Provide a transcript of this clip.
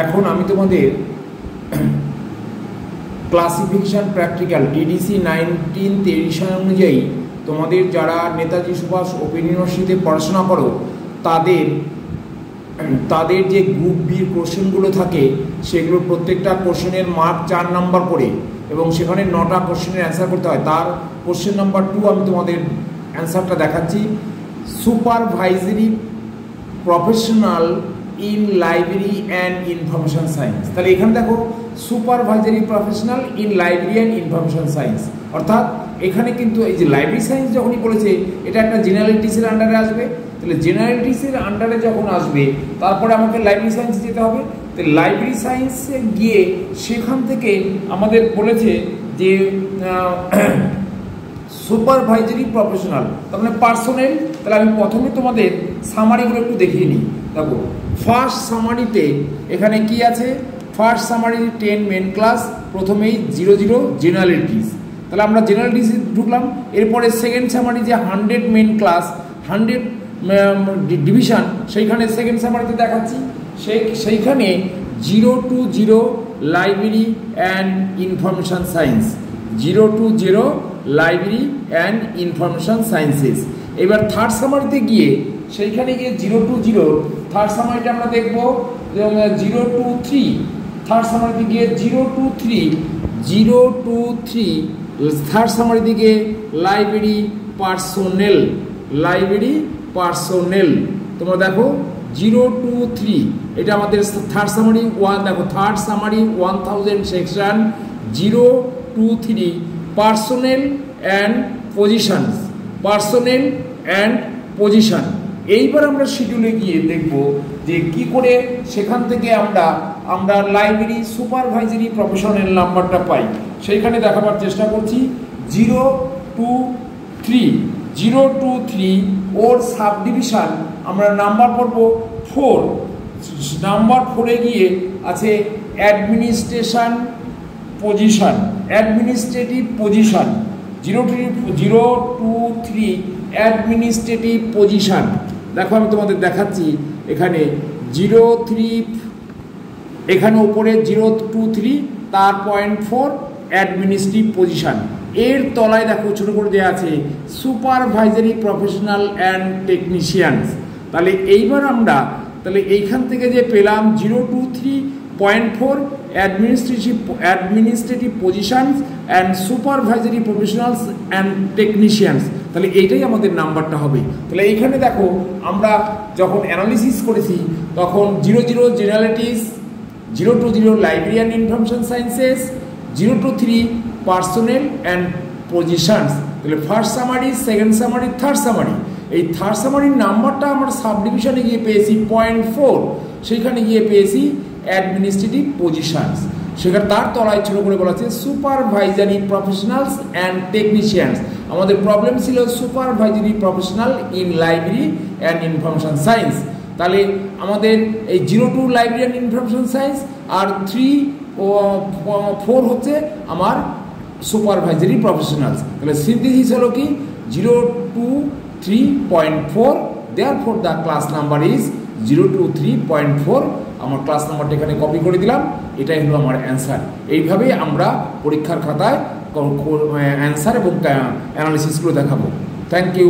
এখন আমি তোমাদের ক্লাসিফিকেশন প্র্যাকটিক্যাল ডিডিসি 1923 অনুযায়ী তোমাদের যারা নেতাজি সুভাষ ওপেন ইউনিভার্সিটিতে পড়াশোনা করো তাদের যে গ্রুপ বির কোশ্চেনগুলো থাকে সেগুলো প্রত্যেকটা কোশ্চেনের মার্ক 4 নাম্বার করে এবং সেখানে 9টা কোশ্চেনের অ্যান্সার করতে হয়। তার কোশ্চেন নাম্বার 2 আমি তোমাদের অ্যান্সারটা দেখাচ্ছি। Supervisory professional in library and information science. তাহলে এখানে দেখো supervisory professional in library and information science, অর্থাৎ এখানে কিন্তু এই যে লাইব্রেরি সায়েন্স যখনই বলেছে এটা একটা জেনারেলিটিসের আন্ডারে আসবে। তাহলে জেনারেলিটিসের আন্ডারে যখন আসবে তারপরে আমাকে লাইব্রেরি সায়েন্সে যেতে হবে। তো লাইব্রেরি সায়েন্সে গিয়ে সেখান থেকে আমাদের বলেছে যে সুপারভাইজারি প্রফেশনাল তার মানে পার্সোনেল। তাহলে আমি প্রথমে তোমাদের সামারিগুলো একটু দেখিয়ে নিই। দেখো ফার্স্ট সামারিতে এখানে কি আছে, ফার্স্ট সামারি 10 মেন ক্লাস, প্রথমেই 00 জেনারেলিটিস। তাহলে আমরা জেনারেলিটিসে ঢুকলাম। এরপরে সেকেন্ড সামারি যে 100 মেন ক্লাস 100 ডিভিশন, সেইখানে সেকেন্ড সামারিতে দেখাচ্ছি সেইখানে 0 to 0 library and information science, 0 to 0 library and information sciences. এবার থার্ড সামারিতে গিয়ে সেইখানে গিয়ে 0 to 0 থার্ড সামারিটা আমরা দেখব 0 to 3, থার্ড সামারিতে গিয়ে 0 to 3 থার্ড সামারিতে গিয়ে লাইব্রেরি পার্সোনেল, লাইব্রেরি পার্সোনেল। তোমরা দেখো 0 to 3 এটা আমাদের থার্ড সামারি 1। দেখো third summary 1000 section 0 to 3 personnel and positions, personnel and position. এইবার আমরা শিডিউলে গিয়ে দেখব যে কি করে সেখান থেকে আমরা লাইব্রেরি সুপারভাইজারি প্রফেশনাল নাম্বারটা পাই। সেইখানে দেখাবার চেষ্টা করছি। 0 to 3 ওর সাব ডিভিশন আমরা নাম্বার পড়ব 4। নাম্বার 4-এ গিয়ে আছে administration position, administrative position. 0 to 3 administrative position. দেখো আমি তোমাদের দেখাচ্ছি এখানে 03, এখানে উপরে 0 to 3 তার 0.4 অ্যাডমিনিস্ট্রেটিভ পজিশন। এর তলায় দেখো ছোট করে দেওয়া আছে সুপারভাইজারি প্রফেশনাল অ্যান্ড টেকনিশিয়ানস। তাহলে এইবার আমরা তাহলে এইখান থেকে যে পেলাম 0 to 3.4 administrative positions and supervisory professionals and technicians, তাহলে এইটাই আমাদের নাম্বারটা হবে। তাহলে এইখানে দেখো আমরা যখন অ্যানালিসিস করেছি তখন 00 generalities, 0 to 0 library and information sciences, 0 to 3 personnel and positions. তাহলে first summary, second summary, third summary. এই থার্ড সামারির নাম্বারটা আমরা সাব ডিভিশনে গিয়ে পেয়েছি 0.4, সেইখানে গিয়ে পেয়েছি অ্যাডমিনিস্ট্রেটিভ পজিশনস। সেখানে তার তলায় ছোট করে বলা আছে সুপারভাইজারি প্রফেশনালস অ্যান্ড টেকনিশিয়ানস। আমাদের প্রবলেম ছিল supervisory professional in library and information science. তাহলে আমাদের এই 0 to library and information science আর 3 ও 4 হচ্ছে আমার সুপারভাইজারি প্রফেশনালস। তাহলে সিনথেসিস হলো কি 0 to 3.4, therefore the class number is 0 to 3.4। আমার ক্লাস নাম্বারটা এখানে কপি করে দিলাম, এটাই হলো আমার অ্যান্সার। এইভাবেই আমরা পরীক্ষার খাতায় অ্যান্সার এবং অ্যানালিসিসগুলো দেখাবো। Thank you.